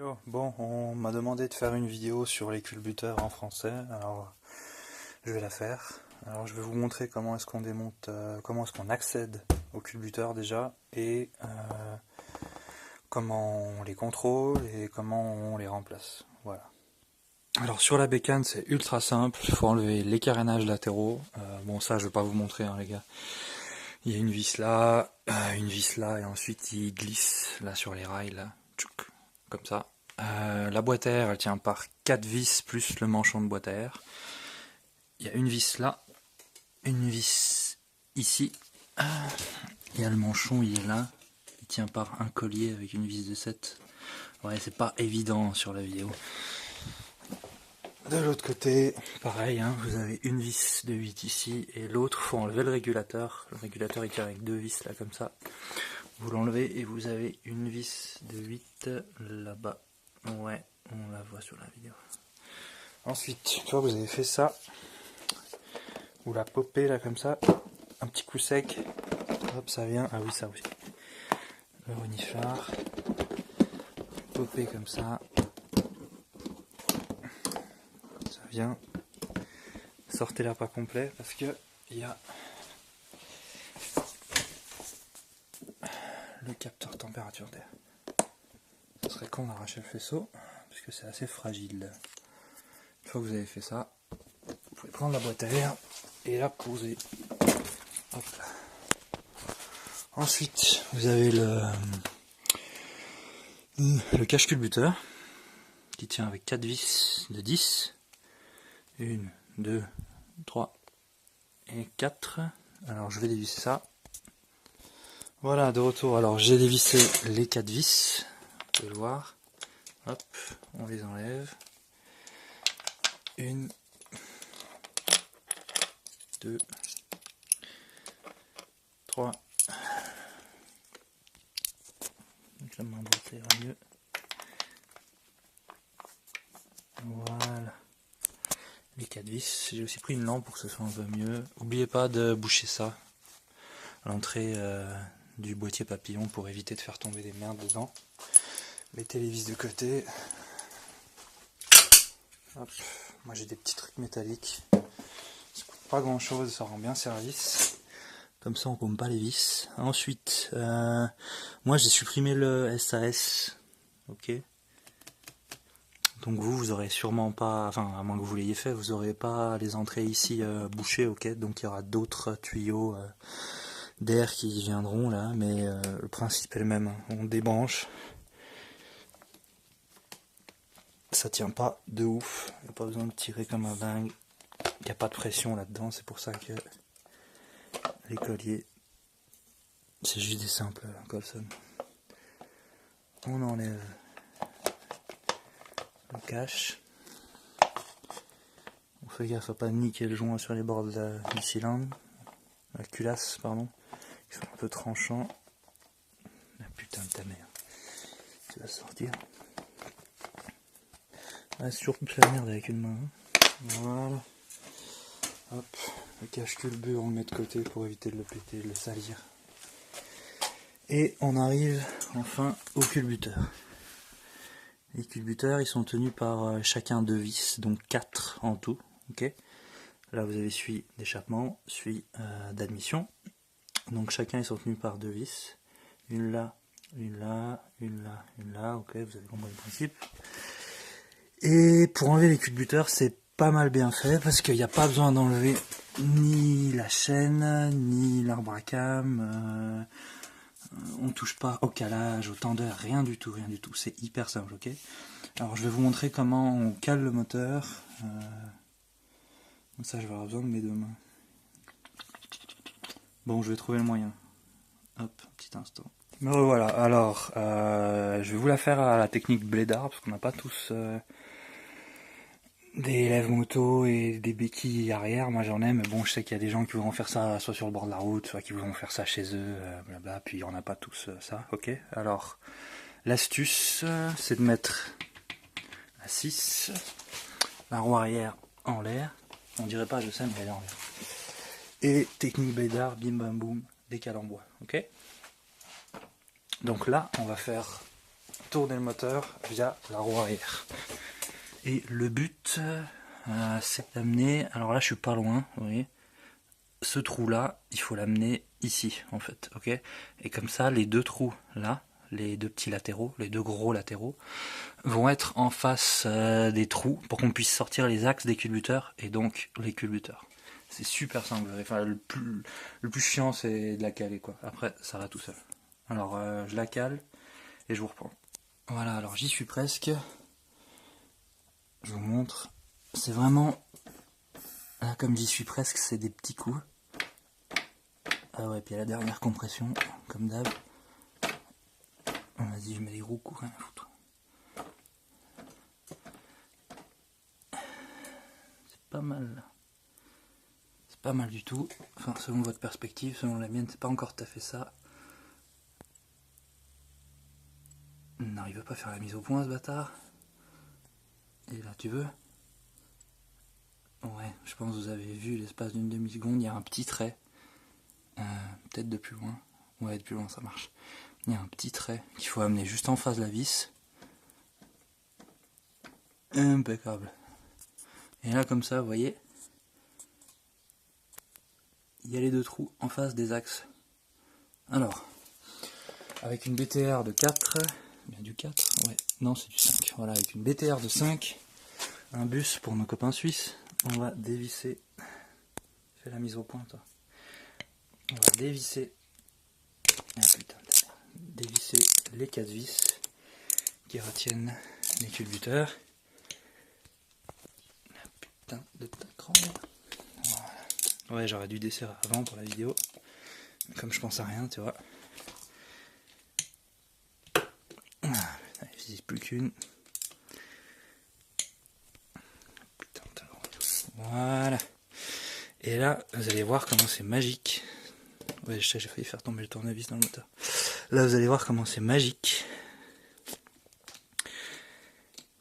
Hello. Bon, on m'a demandé de faire une vidéo sur les culbuteurs en français, alors je vais la faire. Alors je vais vous montrer comment est-ce qu'on démonte, comment est-ce qu'on accède aux culbuteurs déjà, et comment on les contrôle et comment on les remplace. Voilà. Alors sur la bécane c'est ultra simple, il faut enlever les carénages latéraux. Bon ça je vais pas vous montrer les gars. Il y a une vis là, et ensuite il glisse là sur les rails là, tchouk, comme ça. La boîte à air elle tient par 4 vis plus le manchon de boîte à air. Il y a une vis là, une vis ici. Il y a le manchon, il est là, il tient par un collier avec une vis de 7. Ouais, c'est pas évident sur la vidéo. De l'autre côté, pareil, hein, vous avez une vis de 8 ici et l'autre, faut enlever le régulateur. Le régulateur il tient avec deux vis là comme ça. Vous l'enlevez et vous avez une vis de 8 là-bas. Ouais, on la voit sur la vidéo. Ensuite, une fois que vous avez fait ça, vous la popez là comme ça, un petit coup sec, hop ça vient, ah oui ça aussi. Le reniflard, popé comme ça. Bien, sortez-la pas complet parce que il y a le capteur température d'air. Ce serait con d'arracher le faisceau parce que c'est assez fragile. Une fois que vous avez fait ça, vous pouvez prendre la boîte à air et la poser. Hop là. Ensuite, vous avez le cache-culbuteur qui tient avec 4 vis de 10. 1, 2, 3 et 4. Alors je vais dévisser ça. Voilà, de retour. Alors j'ai dévissé les 4 vis. Vous pouvez le voir. Hop, on les enlève. 1, 2, 3. Donc la main droite ça ira mieux. Voilà. Les 4 vis. J'ai aussi pris une lampe pour que ce soit un peu mieux. N'oubliez pas de boucher ça à l'entrée du boîtier papillon pour éviter de faire tomber des merdes dedans. Mettez les vis de côté. Hop. Moi j'ai des petits trucs métalliques. Ça coûte pas grand chose, ça rend bien service. Comme ça on paume pas les vis. Ensuite, moi j'ai supprimé le SAS. Ok. Donc vous aurez sûrement pas, enfin à moins que vous l'ayez fait, vous aurez pas les entrées ici bouchées, ok. Donc il y aura d'autres tuyaux d'air qui viendront là, mais le principe est le même. On débranche. Ça tient pas de ouf, il n'y a pas besoin de tirer comme un dingue. Il n'y a pas de pression là-dedans, c'est pour ça que les colliers, c'est juste des simples Colson. On enlève le cache. On fait gaffe à pas niquer le joint sur les bords du cylindre, la culasse, pardon, qui sont un peu tranchants. Ah putain de ta mère, tu vas sortir. Ah, c'est toujours plus la merde avec une main. Voilà. Hop, le cache-culbure on le met de côté pour éviter de le péter, de le salir. Et on arrive enfin au culbuteur. Les culbuteurs ils sont tenus par chacun 2 vis, donc 4 en tout. Okay. Là vous avez celui d'échappement, celui d'admission. Donc chacun ils sont tenus par 2 vis. Une là, une là, une là, une là. Ok, vous avez compris le principe. Et pour enlever les culbuteurs c'est pas mal bien fait parce qu'il n'y a pas besoin d'enlever ni la chaîne, ni l'arbre à cam. On touche pas au calage, au tendeur, rien du tout, c'est hyper simple, ok. Alors je vais vous montrer comment on cale le moteur. Ça je vais avoir besoin de mes deux mains. Bon, je vais trouver le moyen. Hop, petit instant. Me revoilà, alors je vais vous la faire à la technique blédard, parce qu'on n'a pas tous des lève-moto et des béquilles arrière, moi j'en ai, mais bon je sais qu'il y a des gens qui voudront faire ça soit sur le bord de la route, soit qui voudront faire ça chez eux, blabla, puis on n'a pas tous ça, ok. Alors, l'astuce c'est de mettre la 6, la roue arrière en l'air, on dirait pas je sais mais elle est en l'air. Et technique blédard, bim bam boum, décale en bois, ok. Donc là on va faire tourner le moteur via la roue arrière. Et le but, c'est d'amener, alors là je suis pas loin, vous voyez, ce trou là, il faut l'amener ici en fait, ok. Et comme ça, les deux trous là, les deux petits latéraux, les deux gros latéraux, vont être en face des trous pour qu'on puisse sortir les axes des culbuteurs et donc les culbuteurs. C'est super simple, enfin le plus chiant c'est de la caler quoi, après ça va tout seul. Alors je la cale et je vous reprends. Voilà, alors j'y suis presque. Je vous montre. C'est vraiment... Là, comme j'y suis presque, c'est des petits coups. Ah ouais, puis à la dernière compression, comme d'hab. Vas-y, je mets les gros coups, rien à foutre. C'est pas mal. C'est pas mal du tout. Enfin, selon votre perspective, selon la mienne, c'est pas encore tout à fait ça. Non, il veut pas faire la mise au point, ce bâtard. Et là, tu veux? Ouais, je pense que vous avez vu l'espace d'une demi-seconde, il y a un petit trait. Peut-être de plus loin. Ouais, de plus loin, ça marche. Il y a un petit trait qu'il faut amener juste en face de la vis. Impeccable. Et là, comme ça, vous voyez, il y a les deux trous en face des axes. Alors, avec une BTR de 4, bien du 4, ouais, non c'est du 5. Voilà, avec une BTR de 5, un bus pour nos copains suisses, on va dévisser. Fais la mise au point, toi. On va dévisser. Ah, putain, dévisser les 4 vis qui retiennent les culbuteurs. Ah, putain de ta grand-mère. Voilà. Ouais, j'aurais dû desserrer avant pour la vidéo. Mais comme je pense à rien, tu vois. Ah, putain, il n'existe plus qu'une. Putain de ta grand-mère. Voilà. Et là, vous allez voir comment c'est magique. Ouais, j'ai failli faire tomber le tournevis dans le moteur. Là, vous allez voir comment c'est magique.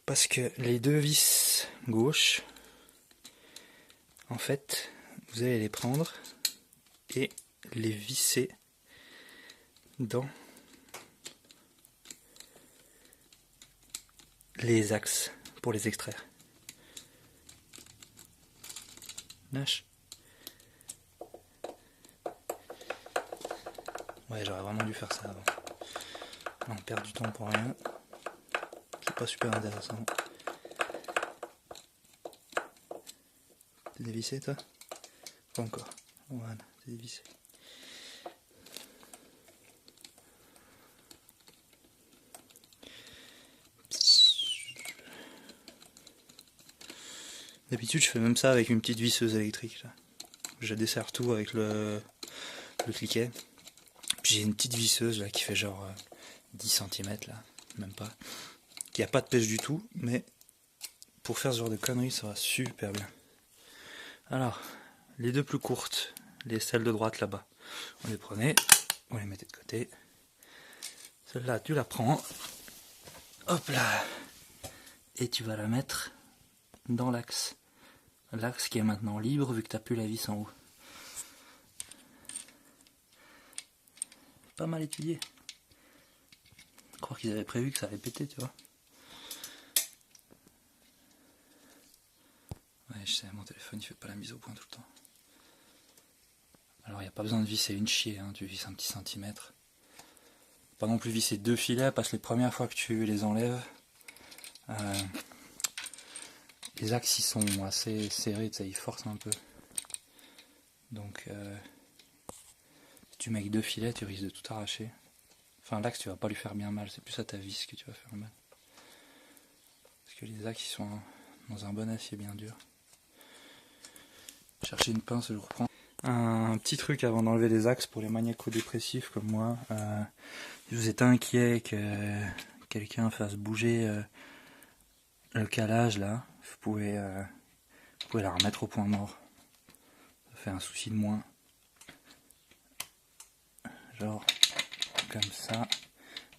Parce que les deux vis gauche, en fait, vous allez les prendre et les visser dans les axes pour les extraire. Lâche. Ouais, j'aurais vraiment dû faire ça avant. On perd du temps pour rien. C'est pas super intéressant. T'es dévissé, toi? Pas encore. Voilà, t'es dévissé. D'habitude, je fais même ça avec une petite visseuse électrique. Là. Je desserre tout avec le cliquet. Puis j'ai une petite visseuse là qui fait genre 10 cm là, même pas. Qui a pas de pêche du tout, mais pour faire ce genre de conneries, ça va super bien. Alors, les deux plus courtes, celles de droite là-bas, on les prenait, on les mettait de côté. Celle-là, tu la prends. Hop là. Et tu vas la mettre dans l'axe. L'axe qui est maintenant libre vu que tu n'as plus la vis en haut. Pas mal étudié. Je crois qu'ils avaient prévu que ça allait péter, tu vois. Ouais, je sais, mon téléphone il fait pas la mise au point tout le temps. Alors il n'y a pas besoin de visser une chier, hein, tu visses un petit centimètre. Pas non plus visser deux filets parce que les premières fois que tu les enlèves, les axes ils sont assez serrés, tu sais, ils forcent un peu. Donc si tu mets avec deux filets, tu risques de tout arracher. Enfin l'axe tu vas pas lui faire bien mal, c'est plus à ta vis que tu vas faire mal. Parce que les axes ils sont dans un bon acier bien dur. Chercher une pince, je reprends. Un petit truc avant d'enlever les axes pour les maniaco-dépressifs comme moi. Si vous êtes inquiet que quelqu'un fasse bouger le calage là, vous pouvez la remettre au point mort. Ça fait un souci de moins. Genre comme ça.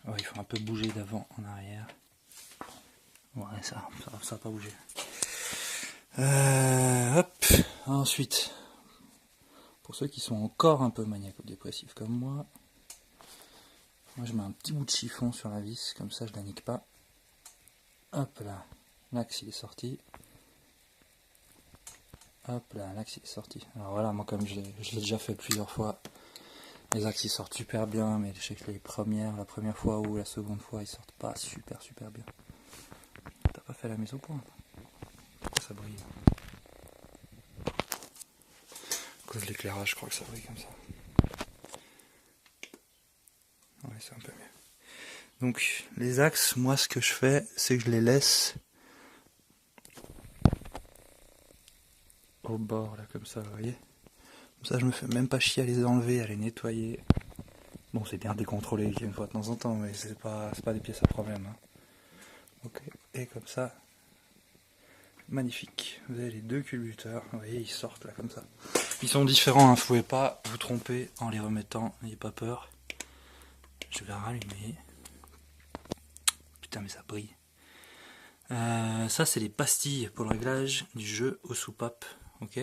Ouais, il faut un peu bouger d'avant en arrière. Ouais, ça va pas bouger. Hop. Ensuite, pour ceux qui sont encore un peu maniaco-dépressifs comme moi, Moi je mets un petit bout de chiffon sur la vis, comme ça je la nique pas. Hop là, l'axe il est sorti. Hop là, l'axe il est sorti. Alors voilà, moi comme je l'ai déjà fait plusieurs fois, les axes ils sortent super bien, mais je sais que la première fois ou la seconde fois ils sortent pas super bien. T'as pas fait la mise au point? Pourquoi ça brille? À cause de l'éclairage, je crois que ça brille comme ça. Ouais, c'est un peu mieux. Donc les axes, moi ce que je fais, c'est que je les laisse au bord là comme ça, vous voyez. Comme ça je me fais même pas chier à les enlever, à les nettoyer. Bon, c'est bien décontrôlé une fois de temps en temps, mais c'est pas des pièces à problème. Hein. Ok, et comme ça, magnifique. Vous avez les deux culbuteurs, vous voyez, ils sortent là comme ça. Ils sont différents, hein, vous pouvez pas vous tromper en les remettant, n'ayez pas peur. Je vais rallumer. Putain, mais ça brille. Ça, c'est les pastilles pour le réglage du jeu aux soupapes. Ok.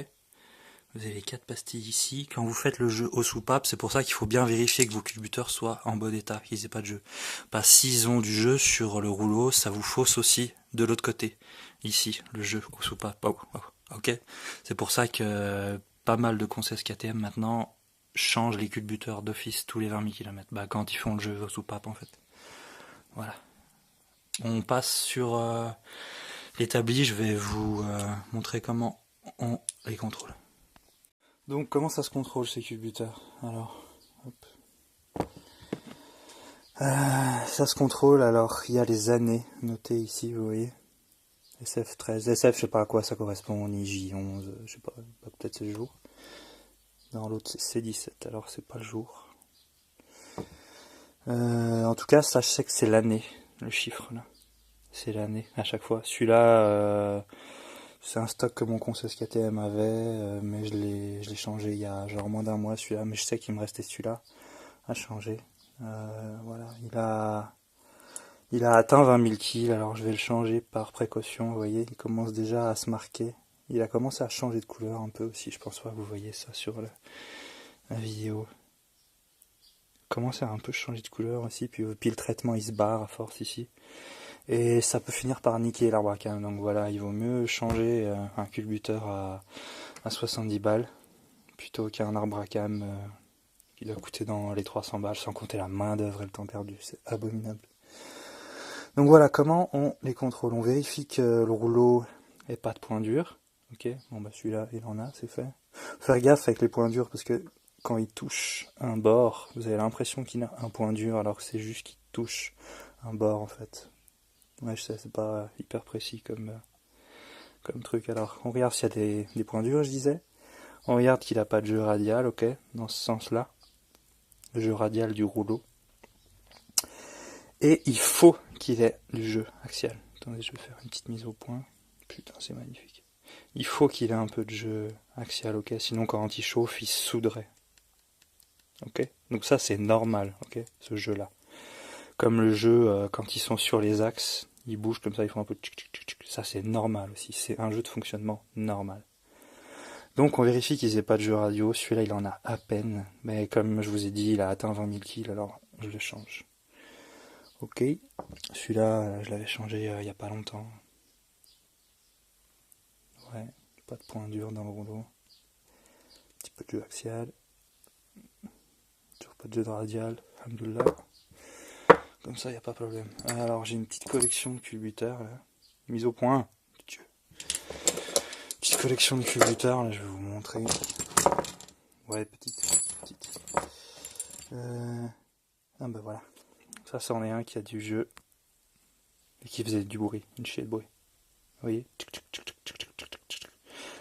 Vous avez les 4 pastilles ici. Quand vous faites le jeu aux soupapes, c'est pour ça qu'il faut bien vérifier que vos culbuteurs soient en bon état, qu'ils n'aient pas de jeu. Parce que s'ils ont du jeu sur le rouleau, ça vous fausse aussi de l'autre côté. Ici, le jeu aux soupapes. Ok. C'est pour ça que pas mal de conseils KTM maintenant changent les culbuteurs d'office tous les 20 000 km. Bah, quand ils font le jeu aux soupapes, en fait. Voilà. On passe sur l'établi. Je vais vous montrer comment on les contrôle. Donc comment ça se contrôle ces culbuteurs? Alors, hop. Ça se contrôle, alors il y a les années notées ici, vous voyez. SF13, SF je sais pas à quoi ça correspond, ni J11, je sais pas, peut-être c'est le jour. Dans l'autre c'est C17, alors c'est pas le jour. En tout cas ça je sais que c'est l'année, le chiffre là. C'est l'année à chaque fois. Celui-là, c'est un stock que mon conseil KTM avait, mais je l'ai changé il y a genre moins d'un mois celui-là, mais je sais qu'il me restait celui-là à changer. Voilà, il a atteint 20 000 kills, alors je vais le changer par précaution, vous voyez, il commence déjà à se marquer. Il a commencé à changer de couleur un peu aussi, je pense pas que vous voyez ça sur la vidéo. Il commence à un peu changer de couleur aussi, puis le traitement il se barre à force ici. Et ça peut finir par niquer l'arbre à cam, donc voilà, il vaut mieux changer un culbuteur à 70 balles, plutôt qu'un arbre à cam qui doit coûter dans les 300 balles, sans compter la main d'œuvre et le temps perdu, c'est abominable. Donc voilà comment on les contrôle. On vérifie que le rouleau n'ait pas de point dur. Ok, bon bah celui-là il en a, c'est fait. Faut faire gaffe avec les points durs parce que quand il touche un bord, vous avez l'impression qu'il a un point dur alors que c'est juste qu'il touche un bord en fait. Ouais, je sais, c'est pas hyper précis comme truc. Alors on regarde s'il y a des points durs, je disais. On regarde qu'il n'a pas de jeu radial, ok, dans ce sens-là. Le jeu radial du rouleau. Et il faut qu'il ait du jeu axial. Attendez, je vais faire une petite mise au point. Putain, c'est magnifique. Il faut qu'il ait un peu de jeu axial, ok. Sinon, quand il chauffe, il se souderait. Ok. Donc ça, c'est normal, ok, ce jeu-là. Comme le jeu, quand ils sont sur les axes, ils bougent comme ça, ils font un peu tchic tchic tchic. Ça, c'est normal aussi. C'est un jeu de fonctionnement normal. Donc on vérifie qu'ils aient pas de jeu radio. Celui-là, il en a à peine. Mais comme je vous ai dit, il a atteint 20 000 kills, alors je le change. Ok, celui-là, je l'avais changé il n'y a pas longtemps. Ouais, pas de point dur dans le rouleau. Un petit peu de jeu axial. Toujours pas de jeu de radial, alhamdoulilah. Comme ça, il n'y a pas de problème. Alors, j'ai une petite collection de culbuteurs, là. Mise au point. Petite collection de culbuteurs, là, je vais vous montrer. Ouais, petite. Ah bah voilà. Ça, c'en est un qui a du jeu. Et qui faisait du bruit, une chier de bruit. Vous voyez?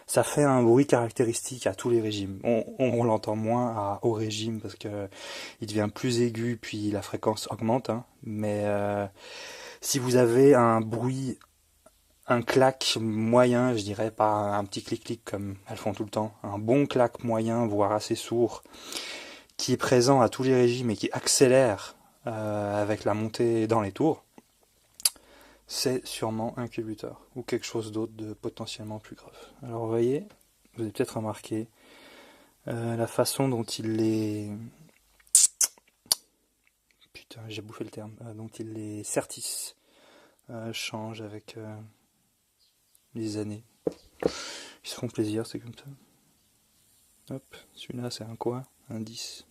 Ça fait un bruit caractéristique à tous les régimes. On l'entend moins au régime parce que il devient plus aigu puis la fréquence augmente. Hein. Mais si vous avez un bruit, un clac moyen, je dirais pas un petit clic-clic comme elles font tout le temps, un bon clac moyen, voire assez sourd, qui est présent à tous les régimes et qui accélère avec la montée dans les tours, c'est sûrement un culbuteur ou quelque chose d'autre de potentiellement plus grave. Alors vous voyez, vous avez peut-être remarqué la façon dont il est... putain, j'ai bouffé le terme, dont les certis changent avec les années. Ils se font plaisir, c'est comme ça. Hop, celui-là c'est un quoi? Un 10.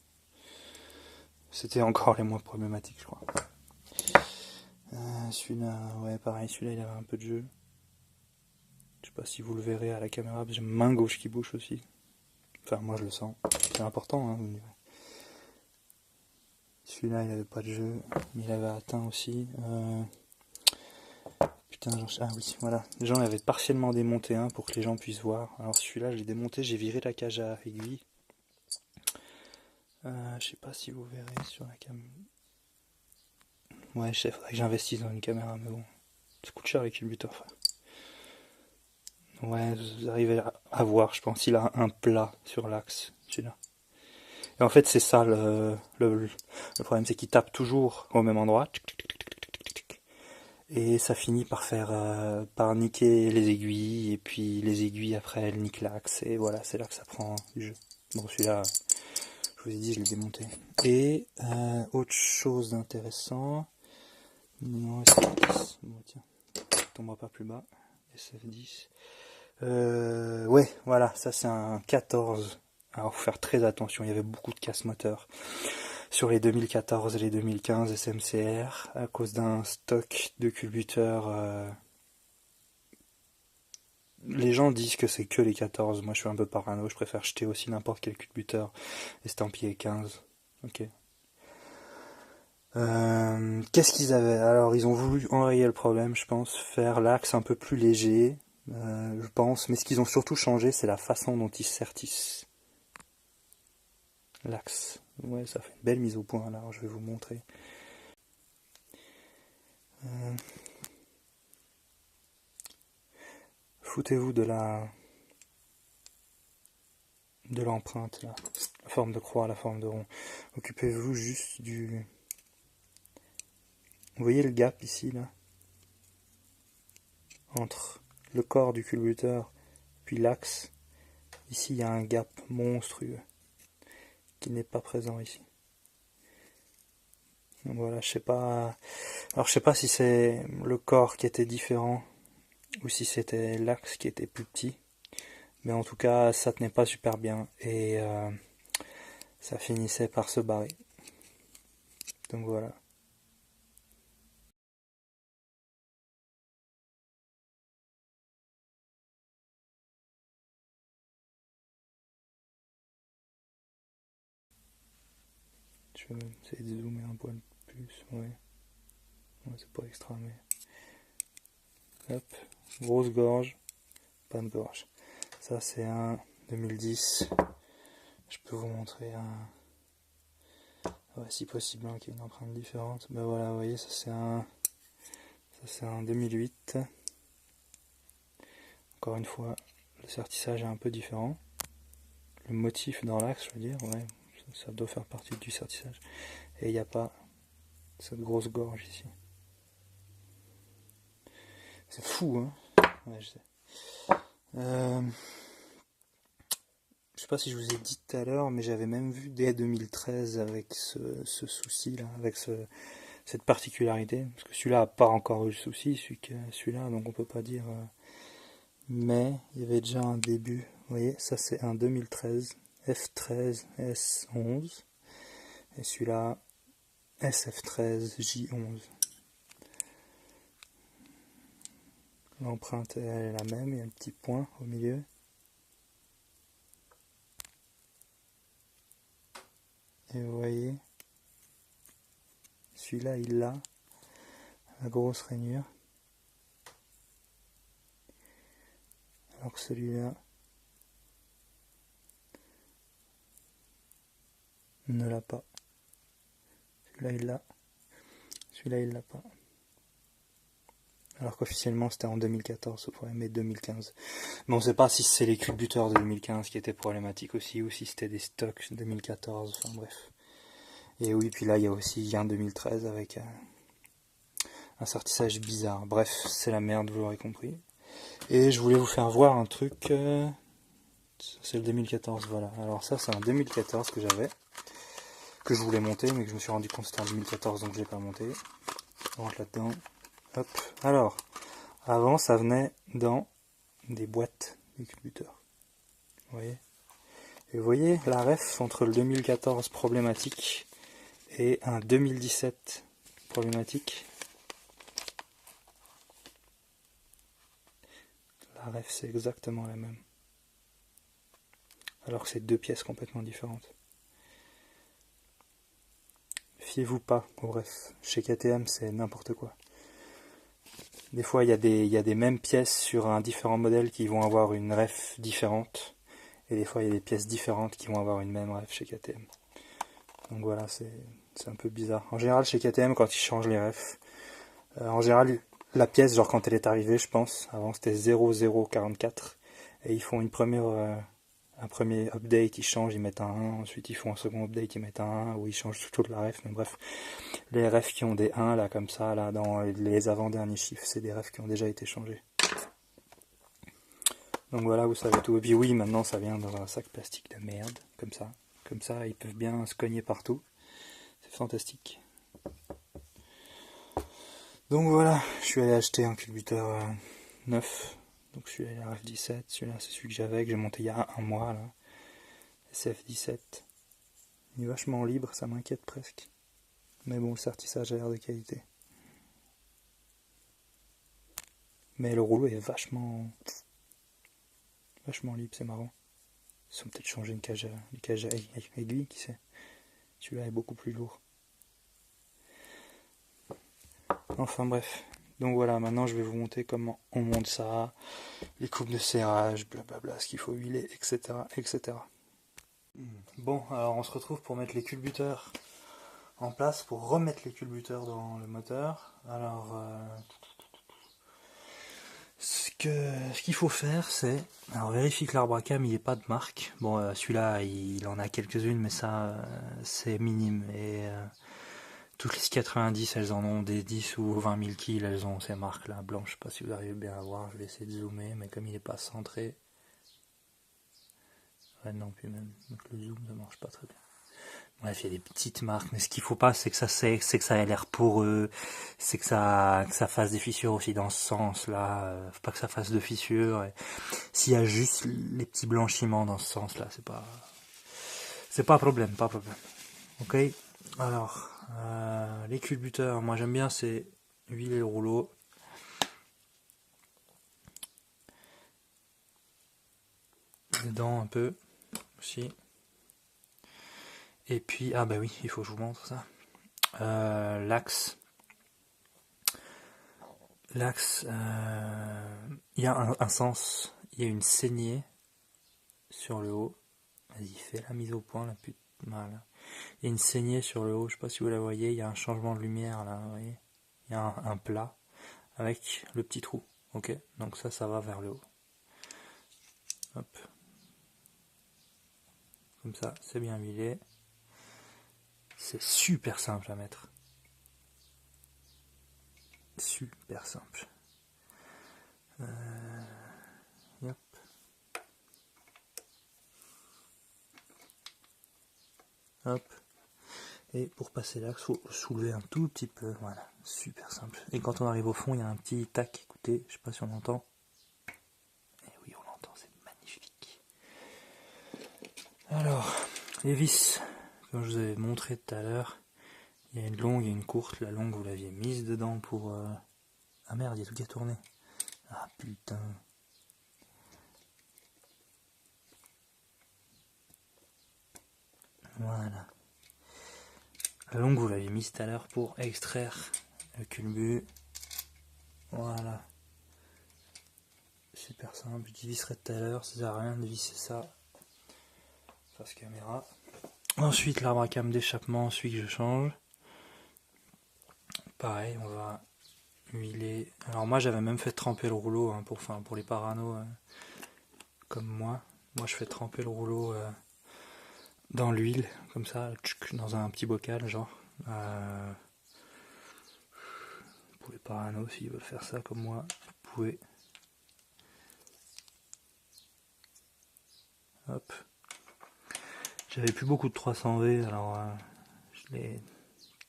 C'était encore les moins problématiques, je crois. Celui-là, ouais, pareil, celui-là il avait un peu de jeu. Je sais pas si vous le verrez à la caméra, j'ai ma main gauche qui bouge aussi. Enfin, moi je le sens. C'est important, hein, vous me direz. Celui-là il avait pas de jeu, mais il avait atteint aussi. Putain, ah oui, voilà. J'en avais partiellement démonté un pour que les gens puissent voir. Alors celui-là, je l'ai démonté, j'ai viré la cage à aiguille. Je sais pas si vous verrez sur la caméra. Ouais, il faudrait que j'investisse dans une caméra, mais bon. Ça coûte cher les culbuteurs, frère. Ouais, vous arrivez à voir, je pense. Il a un plat sur l'axe, celui-là. Et en fait, c'est ça le problème, c'est qu'il tape toujours au même endroit. Et ça finit par par niquer les aiguilles, et puis les aiguilles après elles niquent l'axe, et voilà, c'est là que ça prend du jeu. Bon, celui-là, je vous ai dit, je l'ai démonté. Et autre chose d'intéressant, non, SF10, bon, tiens, tombera pas plus bas, SF10. Ouais, voilà, ça c'est un 14. Alors faut faire très attention, il y avait beaucoup de casse-moteurs sur les 2014 et les 2015 SMCR à cause d'un stock de culbuteurs. Les gens disent que c'est que les 14, moi je suis un peu parano, je préfère jeter aussi n'importe quel culbuteur estampillé 15. Ok. Qu'est-ce qu'ils avaient? Alors ils ont voulu enrayer le problème, je pense, faire l'axe un peu plus léger, je pense, mais ce qu'ils ont surtout changé, c'est la façon dont ils sertissent l'axe. Ouais, ça fait une belle mise au point là, alors je vais vous montrer. Foutez-vous de l'empreinte là, la forme de croix, la forme de rond. Occupez-vous juste du... Vous voyez le gap ici là, entre le corps du culbuteur puis l'axe. Ici il y a un gap monstrueux qui n'est pas présent ici. Donc voilà, je sais pas. Alors je sais pas si c'est le corps qui était différent ou si c'était l'axe qui était plus petit, mais en tout cas ça tenait pas super bien et ça finissait par se barrer. Donc voilà. Je vais essayer de zoomer un poil plus, ouais. Ouais, c'est pas extra, mais... Hop, grosse gorge, pas de gorge. Ça c'est un 2010. Je peux vous montrer un... Ouais, si possible, hein, qui a une empreinte différente. Ben voilà, vous voyez, ça c'est un 2008. Encore une fois, le sertissage est un peu différent. Le motif dans l'axe, je veux dire, ouais, ça doit faire partie du sertissage. Et il n'y a pas cette grosse gorge ici. C'est fou, hein. Ouais, je sais. Je sais pas si je vous ai dit tout à l'heure, mais j'avais même vu dès 2013 avec ce souci-là, avec cette particularité. Parce que celui-là n'a pas encore eu le souci, celui-là, donc on peut pas dire... mais il y avait déjà un début. Vous voyez, ça c'est un 2013, F13, S11. Et celui-là, SF13, J11. L'empreinte elle est la même, il y a un petit point au milieu. Et vous voyez, celui-là il a la grosse rainure. Alors que celui-là ne l'a pas. Celui-là il l'a. Celui-là il l'a pas. Alors qu'officiellement c'était en 2014 ce problème, mais 2015. Mais on ne sait pas si c'est les culbuteurs de 2015 qui étaient problématiques aussi, ou si c'était des stocks 2014, enfin bref. Et oui, puis là il y a aussi un 2013 avec un sertissage bizarre. Bref, c'est la merde, vous l'aurez compris. Et je voulais vous faire voir un truc, c'est le 2014, voilà. Alors ça c'est un 2014 que j'avais. que je voulais monter, mais que je me suis rendu compte que c'était en 2014, donc je l'ai pas monté. On rentre là-dedans. Hop. Alors, avant, ça venait dans des boîtes de culbuteurs. Vous voyez? Et vous voyez la ref entre le 2014 problématique et un 2017 problématique. La ref, c'est exactement la même. Alors que c'est deux pièces complètement différentes. Fiez-vous pas aux refs. Chez KTM, c'est n'importe quoi. Des fois, il y a des mêmes pièces sur un différent modèle qui vont avoir une ref différente. Et des fois, il y a des pièces différentes qui vont avoir une même ref chez KTM. Donc voilà, c'est un peu bizarre. En général, chez KTM, quand ils changent les refs, en général, la pièce, genre quand elle est arrivée, je pense, avant c'était 0044, et ils font un premier update, ils changent, ils mettent un 1, ensuite ils font un second update, ils mettent un 1, ou ils changent toute la ref, mais bref, les refs qui ont des 1, là, comme ça, là, dans les avant-derniers chiffres, c'est des refs qui ont déjà été changés. Donc voilà, vous savez tout. Et puis oui, maintenant ça vient dans un sac plastique de merde, comme ça. Comme ça, ils peuvent bien se cogner partout. C'est fantastique. Donc voilà, je suis allé acheter un culbuteur neuf. Donc celui-là, la RF17. Celui-là, c'est celui que j'avais, que j'ai monté il y a un mois, là. SF17. Il est vachement libre, ça m'inquiète presque. Mais bon, le sertissage a l'air de qualité. Mais le rouleau est vachement libre, c'est marrant. Ils ont peut-être changé une cage à aiguille, qui sait. Celui-là est beaucoup plus lourd. Enfin bref. Donc voilà, maintenant je vais vous montrer comment on monte ça, les coupes de serrage, blablabla, ce qu'il faut huiler, etc., etc. Bon, alors on se retrouve pour mettre les culbuteurs en place, pour remettre les culbuteurs dans le moteur. Alors, ce qu'il faut faire, c'est... Alors vérifie que l'arbre à cam, il n'est pas de marque. Bon, celui-là, il en a quelques-unes, mais ça, c'est minime. Et toutes les 90, elles en ont des 10 ou 20 000 kills, elles ont ces marques-là, blanches. Je sais pas si vous arrivez bien à voir, je vais essayer de zoomer, mais comme il n'est pas centré... Ouais, non, puis même le zoom, ça marche pas très bien. Bref, il y a des petites marques, mais ce qu'il faut pas, c'est que ça ait l'air poreux, c'est que ça fasse des fissures aussi dans ce sens-là. Faut pas que ça fasse de fissures. Et s'il y a juste les petits blanchiments dans ce sens-là, c'est pas un problème, pas un problème. Ok. Alors, les culbuteurs, moi j'aime bien, c'est huiler le rouleau. Dedans un peu aussi. Et puis, ah bah oui, il faut que je vous montre ça. L'axe, il y a un sens, il y a une saignée sur le haut. Vas-y, fais la mise au point, la pute. Voilà. Il y a une saignée sur le haut, je sais pas si vous la voyez, il y a un changement de lumière là, vous voyez. Il y a un plat avec le petit trou. Ok, donc ça va vers le haut. Hop. Comme ça, c'est bien huilé. C'est super simple à mettre. Super simple. Hop. Hop. Et pour passer l'axe, il faut soulever un tout petit peu. Voilà, super simple. Et quand on arrive au fond, il y a un petit tac. Écoutez, je sais pas si on entend. Et oui, on l'entend, c'est magnifique. Alors, les vis, comme je vous avais montré tout à l'heure, il y a une longue et une courte. La longue, vous l'aviez mise dedans pour... Ah merde, il y a tout qui a tourné. Ah putain. Voilà. La longue, vous l'aviez mise tout à l'heure pour extraire le culbut. Voilà. Super simple. Je visserai tout à l'heure, ça sert à rien de visser ça. Face caméra. Ensuite, l'arbre à cam d'échappement, celui que je change. Pareil, on va huiler. Alors moi, j'avais même fait tremper le rouleau hein, pour les paranos comme moi. Moi, je fais tremper le rouleau dans l'huile, comme ça, dans un petit bocal, genre. Pour les paranos, s'ils veulent faire ça comme moi, vous pouvez. Hop. J'avais plus beaucoup de 300V, alors Il est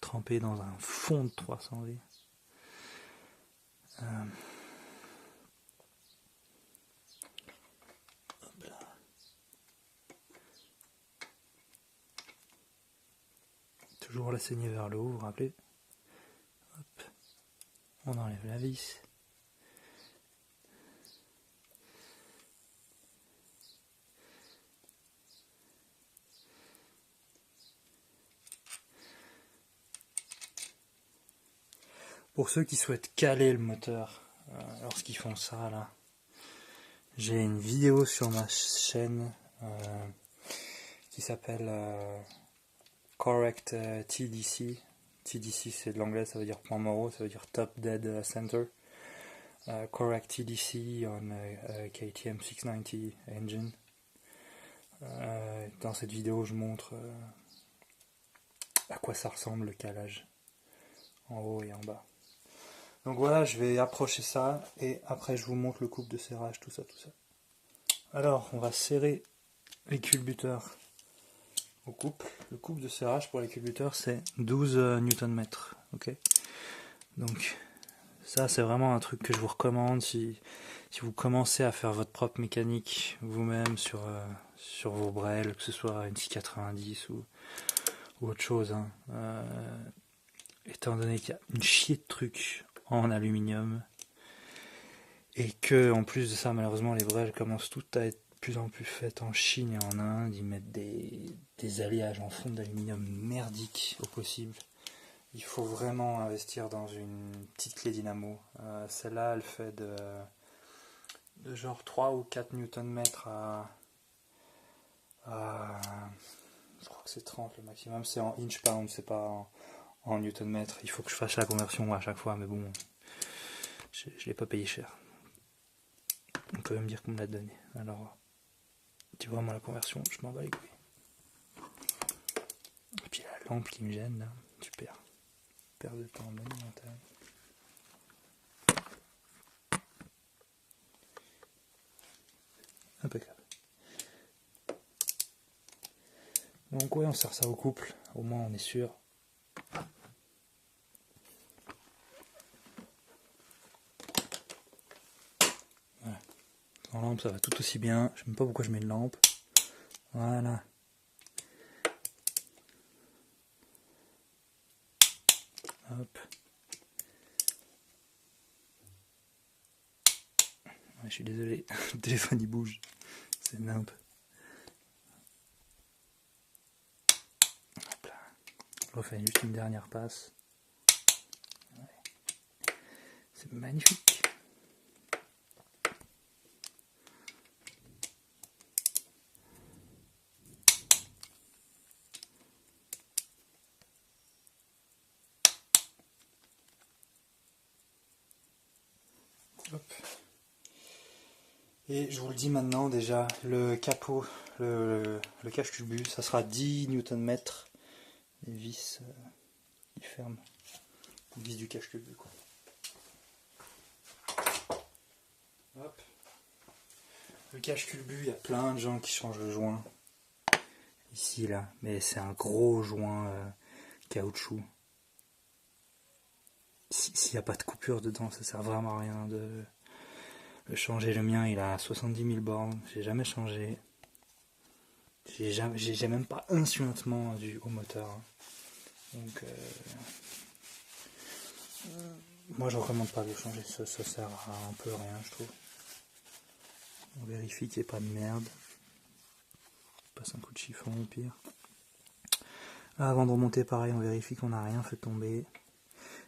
trempé dans un fond de 300V. Hop là. Toujours la saignée vers le haut, vous vous rappelez. Hop. On enlève la vis. Pour ceux qui souhaitent caler le moteur lorsqu'ils font ça là, j'ai une vidéo sur ma chaîne qui s'appelle Correct TDC. TDC c'est de l'anglais, ça veut dire point mort, ça veut dire Top Dead Center. Correct TDC on KTM 690 engine. Dans cette vidéo je montre à quoi ça ressemble le calage en haut et en bas. Donc voilà, je vais approcher ça et après je vous montre le couple de serrage, tout ça. Alors, on va serrer les culbuteurs au couple. Le couple de serrage pour les culbuteurs, c'est 12 Nm. Ok. Donc, ça, c'est vraiment un truc que je vous recommande si vous commencez à faire votre propre mécanique vous-même sur vos brels, que ce soit une 690 ou autre chose. Hein. Étant donné qu'il y a une chier de trucs en aluminium et que en plus de ça malheureusement les brels commencent toutes à être de plus en plus faites en Chine et en Inde, ils mettent des alliages en fond d'aluminium merdiques au possible. Il faut vraiment investir dans une petite clé dynamo. Celle-là elle fait de genre 3 ou 4 Nm à je crois que c'est 30 le maximum, c'est en inch pound, c'est pas en Newton-mètre. Il faut que je fasse la conversion à chaque fois, mais bon, je l'ai pas payé cher. On peut même dire qu'on me l'a donné. Alors, tu vois, moi la conversion, je m'en bats les couilles. Et puis la lampe qui me gêne, là, super. Perte de temps monumentale. Impeccable. Donc ouais, on sert ça au couple, au moins on est sûr. Voilà. En lampe ça va tout aussi bien, je sais même pas pourquoi je mets une lampe. Voilà. Hop. Ouais, je suis désolé, le téléphone il bouge, c'est nimp. Hop là. Je refais juste une dernière passe. Ouais. C'est magnifique. Hop. Et je vous le dis maintenant déjà, le capot, le cache-culbut, ça sera 10 Nm. Les vis, ils ferment. Les vis du cache-culbut quoi. Hop. Le cache-culbut, il y a plein de gens qui changent le joint. Ici là, mais c'est un gros joint caoutchouc. S'il n'y a pas de coupure dedans, ça sert vraiment à rien de changer. Le mien, il a 70 000 bornes, j'ai jamais changé. J'ai même pas un suintement au moteur. Hein. Donc, moi je recommande pas de le changer, ça sert à un peu rien, je trouve. On vérifie qu'il n'y ait pas de merde. On passe un coup de chiffon au pire. Là, avant de remonter, pareil, on vérifie qu'on n'a rien fait tomber.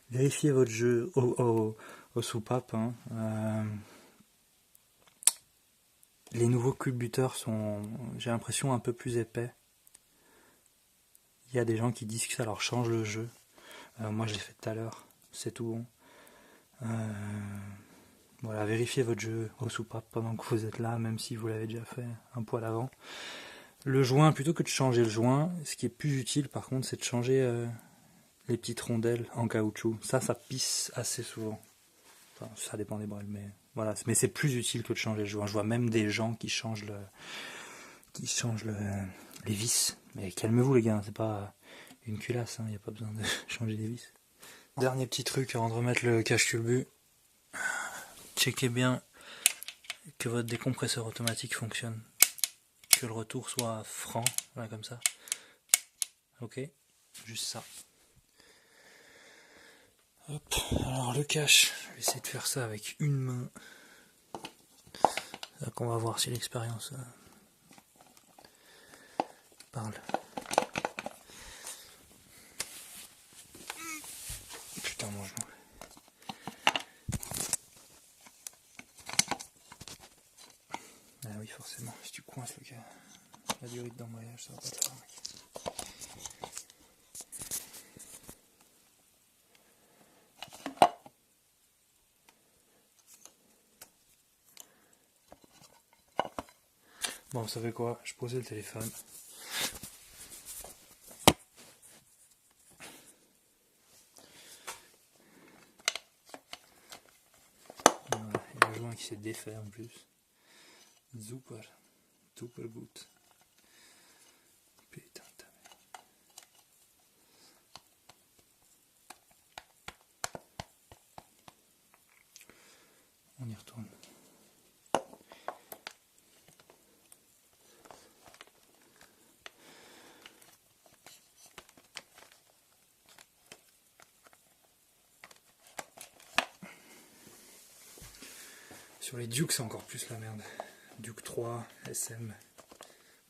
Vérifiez votre jeu aux soupapes. Hein. Les nouveaux culbuteurs sont, j'ai l'impression, un peu plus épais. Il y a des gens qui disent que ça leur change le jeu. Moi, je l'ai fait tout à l'heure. C'est tout bon. Voilà, vérifiez votre jeu aux soupapes pendant que vous êtes là, même si vous l'avez déjà fait un poil avant. Le joint, plutôt que de changer le joint, ce qui est plus utile par contre, c'est de changer les petites rondelles en caoutchouc. Ça pisse assez souvent. Enfin, ça dépend des brels, mais voilà. Mais c'est plus utile que de changer le joint. Je vois même des gens qui changent les vis. Mais calmez-vous les gars, c'est pas une culasse, il n'y a pas besoin de changer les vis. Dernier petit truc avant de remettre le cache-culbut, checkez bien que votre décompresseur automatique fonctionne, que le retour soit franc, voilà, comme ça. Ok, juste ça. Hop, alors le cache, je vais essayer de faire ça avec une main. C'est là qu'on va voir si l'expérience parle. Putain, mon genou. Ah oui, forcément, si tu coinces la durite d'embrayage, ça va pas te faire. Bon, vous savez quoi, je posais le téléphone. Voilà, il y a le joint qui s'est défait en plus. Super, super gut. Putain de ta merde. On y retourne. Sur les Duke, c'est encore plus la merde. Duke 3, SM,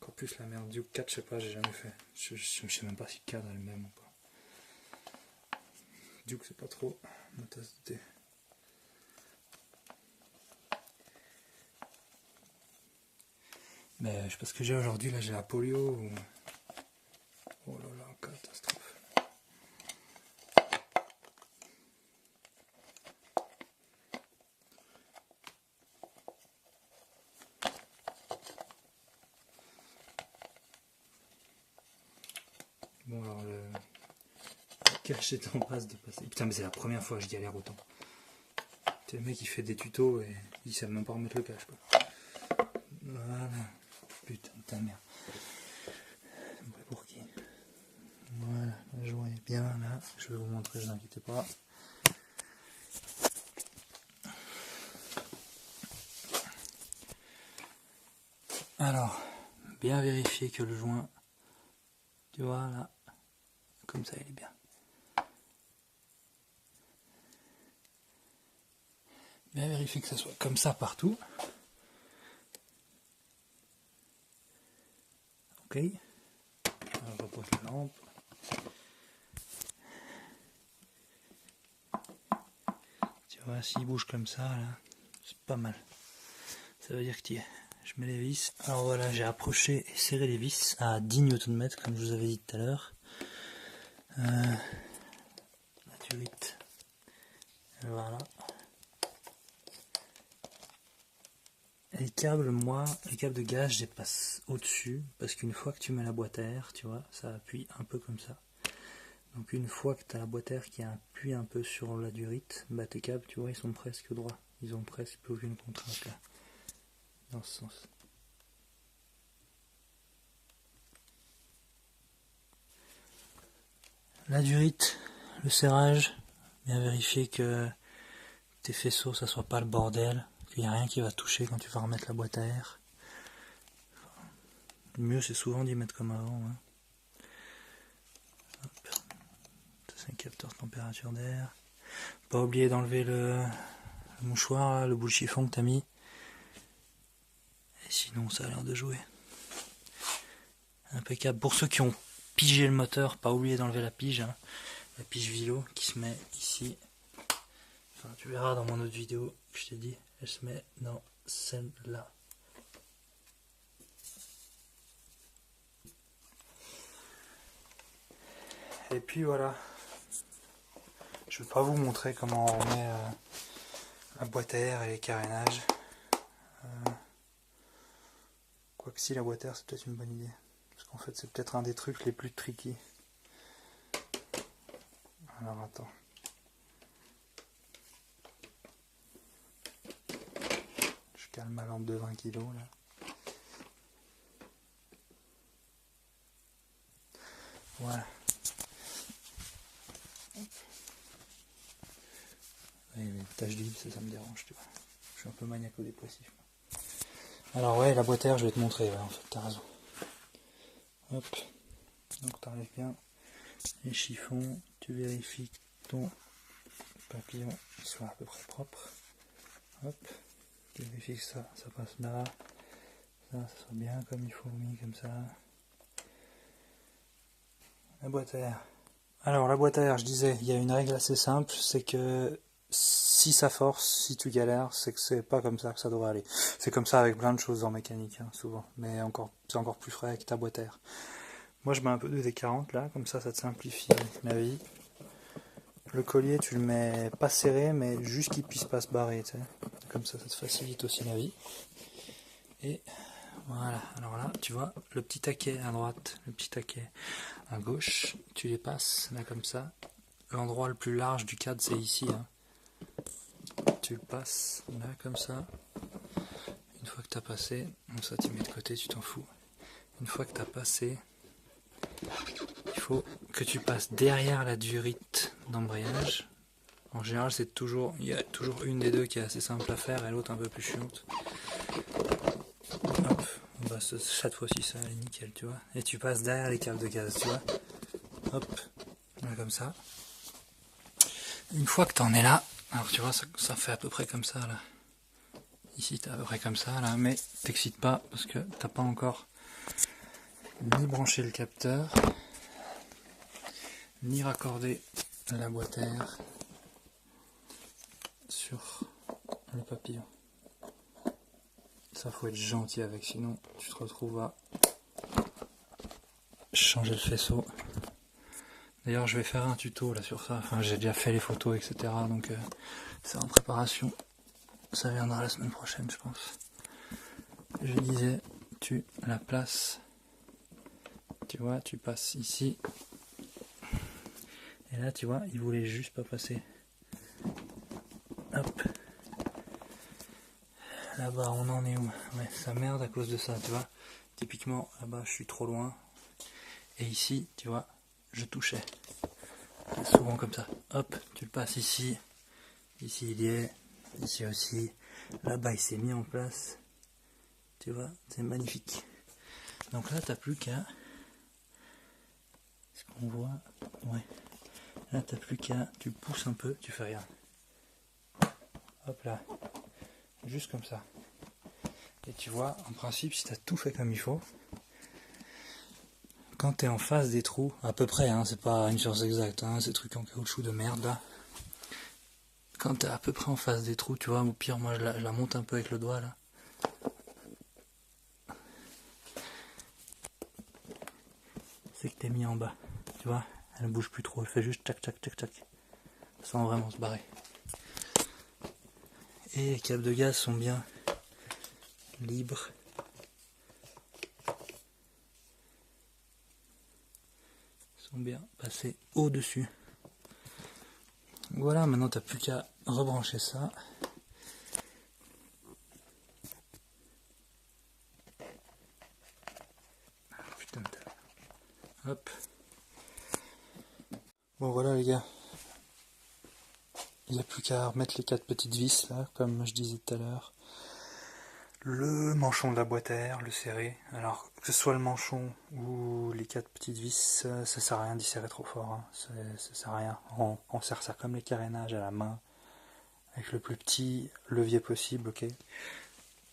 encore plus la merde. Duke 4, je sais pas, j'ai jamais fait. Je sais même pas si le cadre est le même ou pas. Duke, c'est pas trop ma tasse de thé. Mais je sais pas ce que j'ai aujourd'hui, là j'ai la polio. Ou... Oh là là, catastrophe. Bon alors le cache est en passe de passer. Putain mais c'est la première fois que je galère autant. C'est le mec qui fait des tutos et il sait même pas remettre le cache quoi. Voilà. Putain de ta mère. Pour qui? Voilà, le joint est bien là. Je vais vous montrer, ne vous inquiétez pas. Alors, bien vérifier que le joint, tu vois là, comme ça il est bien. Bien vérifier que ça soit comme ça partout. Ok. Alors, je repose la lampe. Tu vois, s'il bouge comme ça, là, c'est pas mal. Ça veut dire que tu y es. Je mets les vis. Alors voilà, j'ai approché et serré les vis à 10 Nm, comme je vous avais dit tout à l'heure. La durite. Voilà. Et les câbles, moi, les câbles de gaz, je les passe au-dessus, parce qu'une fois que tu mets la boîte à air, tu vois, ça appuie un peu comme ça. Donc une fois que tu as la boîte à air qui appuie un peu sur la durite, bah tes câbles, tu vois, ils sont presque droits. Ils ont presque plus aucune contrainte là, dans ce sens. La durite, le serrage, bien vérifier que tes faisceaux, ça soit pas le bordel, qu'il n'y a rien qui va toucher quand tu vas remettre la boîte à air. Le mieux, c'est souvent d'y mettre comme avant. Hein. C'est un capteur température d'air. Pas oublier d'enlever le mouchoir, le bout de chiffon que tu as mis. Et sinon, ça a l'air de jouer. Impeccable. Pour ceux qui ont pigé le moteur, pas oublier d'enlever la pige. Hein. La pige Vilo qui se met ici. Enfin, tu verras dans mon autre vidéo que je t'ai dit. Elle se met dans celle-là. Et puis voilà. Je ne vais pas vous montrer comment on remet la boîte à air et les carénages. Quoique si la boîte à air c'est peut-être une bonne idée. Parce qu'en fait c'est peut-être un des trucs les plus tricky. Alors attends. Je calme ma lampe de 20 kg là. Voilà. Et les taches d'huile, ça me dérange, tu vois. Je suis un peu maniaco-dépressif. Alors ouais, la boîte à air, je vais te montrer, ouais, en fait, t'as raison. Hop, donc t'arrives bien, les chiffons, tu vérifies que ton papillon soit à peu près propre. Hop, tu vérifies que ça passe là, ça soit bien comme il faut, mis comme ça. La boîte à air. Alors la boîte à air, je disais, il y a une règle assez simple, c'est que si ça force, si tu galères, c'est que c'est pas comme ça que ça devrait aller. C'est comme ça avec plein de choses en mécanique, hein, souvent, mais c'est encore plus frais avec ta boîte à air. Moi je mets un peu de D40 là, comme ça te simplifie la vie. Le collier tu le mets pas serré, mais juste qu'il puisse pas se barrer, tu sais. Comme ça te facilite aussi la vie. Et voilà, alors là tu vois le petit taquet à droite, le petit taquet à gauche, tu les passes là comme ça. L'endroit le plus large du cadre c'est ici, hein. Tu le passes là comme ça. Une fois que tu as passé, donc ça tu mets de côté, tu t'en fous. Une fois que tu as passé, il faut que tu passes derrière la durite d'embrayage. En général, il y a toujours une des deux qui est assez simple à faire et l'autre un peu plus chiante. Hop, bah, cette fois-ci ça est nickel, tu vois. Et tu passes derrière les câbles de gaz, tu vois. Hop, là, comme ça. Une fois que tu en es là, alors tu vois, ça fait à peu près comme ça là. Ici t'es à peu près comme ça là, mais t'excites pas parce que t'as pas encore ni branché le capteur, ni raccordé la boîte à air sur le papillon. Ça faut être gentil avec, sinon tu te retrouves à changer le faisceau. D'ailleurs je vais faire un tuto là sur ça, enfin j'ai déjà fait les photos etc. Donc c'est en préparation, ça viendra la semaine prochaine je pense. Je disais, tu la places, tu vois, tu passes ici. Et là, tu vois, il voulait juste pas passer. Hop. Là-bas, on en est où? Ouais, ça merde à cause de ça, tu vois. Typiquement, là-bas, je suis trop loin. Et ici, tu vois, je touchais. C'est souvent comme ça. Hop, tu le passes ici. Ici, il y est. Ici aussi. Là-bas, il s'est mis en place. Tu vois, c'est magnifique. Donc là, t'as plus qu'à... Est-ce qu'on voit? Ouais. Là, t'as plus qu'à... Tu pousses un peu, tu fais rien. Hop là. Juste comme ça. Et tu vois, en principe, si tu as tout fait comme il faut, quand tu es en face des trous, à peu près, hein, c'est pas une science exacte, hein, ces trucs en caoutchouc de merde là, quand tu es à peu près en face des trous, tu vois, au pire, moi je la monte un peu avec le doigt là. C'est que tu es mis en bas, tu vois, elle ne bouge plus trop, elle fait juste tchac tchac tchac tchac, sans vraiment se barrer. Et les câbles de gaz sont bien libres. Sont bien passés au-dessus. Voilà, maintenant t'as plus qu'à rebrancher ça. Putain, hop. Bon voilà les gars. Il n'y a plus qu'à remettre les 4 petites vis là, comme je disais tout à l'heure. Le manchon de la boîte à air, le serrer. Alors que ce soit le manchon ou les 4 petites vis, ça sert à rien d'y serrer trop fort. Hein. Ça sert à rien. On serre ça comme les carénages à la main, avec le plus petit levier possible, ok.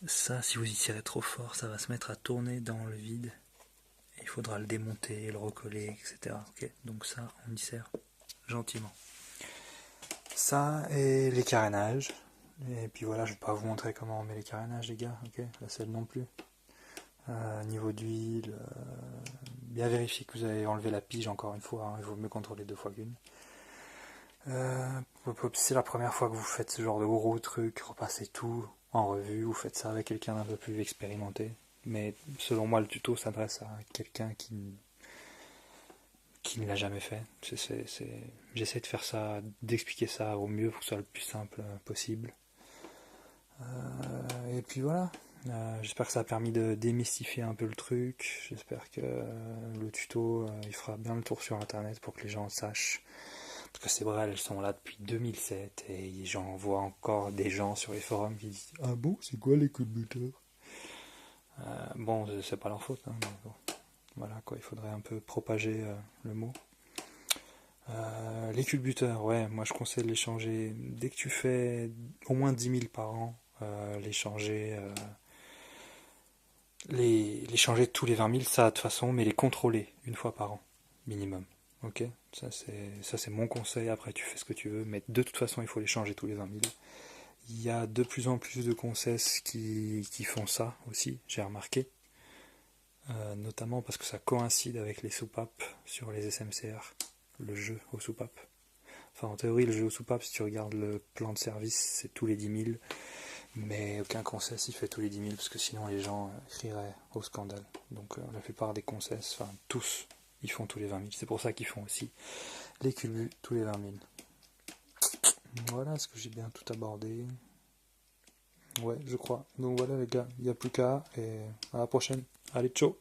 Ça, si vous y serrez trop fort, ça va se mettre à tourner dans le vide. Il faudra le démonter, le recoller, etc. Ok. Donc ça, on y serre gentiment. Ça et les carénages. Et puis voilà, je vais pas vous montrer comment on met les carénages les gars, ok, la selle non plus. Niveau d'huile, bien vérifier que vous avez enlevé la pige encore une fois, hein, il vaut mieux contrôler 2 fois qu'une. C'est la première fois que vous faites ce genre de gros truc, repassez tout en revue, vous faites ça avec quelqu'un d'un peu plus expérimenté. Mais selon moi le tuto s'adresse à quelqu'un qui ne l'a jamais fait. J'essaie de faire ça, d'expliquer ça au mieux pour que ce soit le plus simple possible. Et puis voilà, j'espère que ça a permis de démystifier un peu le truc. J'espère que le tuto il fera bien le tour sur internet pour que les gens sachent Parce que c'est vrai, elles sont là depuis 2007 et j'en vois encore des gens sur les forums qui disent « Ah bon, c'est quoi les culbuteurs ?» Bon, c'est pas leur faute, hein, mais bon. Voilà quoi, il faudrait un peu propager le mot. Les culbuteurs, ouais, moi je conseille de les changer dès que tu fais au moins 10 000 par an, les changer, les changer tous les 20 000, ça de toute façon, mais les contrôler une fois par an, minimum. Ok, ça c'est mon conseil. Après tu fais ce que tu veux, mais de toute façon il faut les changer tous les 20 000. Il y a de plus en plus de concesses qui font ça aussi, j'ai remarqué. Notamment parce que ça coïncide avec les soupapes sur les SMCR, le jeu aux soupapes. Enfin, en théorie, le jeu aux soupapes, si tu regardes le plan de service, c'est tous les 10 000. Mais aucun concess il fait tous les 10 000 parce que sinon les gens crieraient au scandale. Donc la plupart des concess, enfin tous, ils font tous les 20 000. C'est pour ça qu'ils font aussi les culbus tous les 20 000. Voilà, est-ce que j'ai bien tout abordé? Ouais, je crois. Donc voilà les gars, il n'y a plus qu'à et à la prochaine. Allez, ciao!